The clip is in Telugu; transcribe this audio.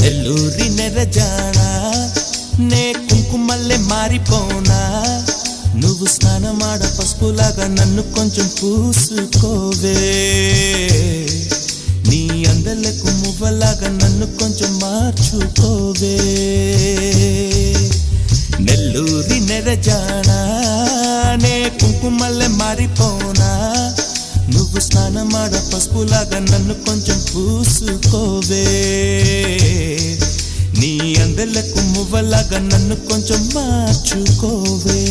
నెల్లూరి నెరజానా నే కుంకుమల్లె మారిపోనా నువ్వు స్నానమాడ పసుపులాగా నన్ను కొంచెం పూసుకోవే నీ అందలకు మువ్వలాగా నన్ను కొంచెం మార్చుకోవే నెల్లూరి నెరజానా నే కుంకుమల్లె మారిపోనా నువ్వు స్నానమాడ పసుపులాగా నన్ను కొంచెం పూసుకోవే నీ అందలకు మువ్వలాగా నన్ను కొంచెం మార్చుకోవే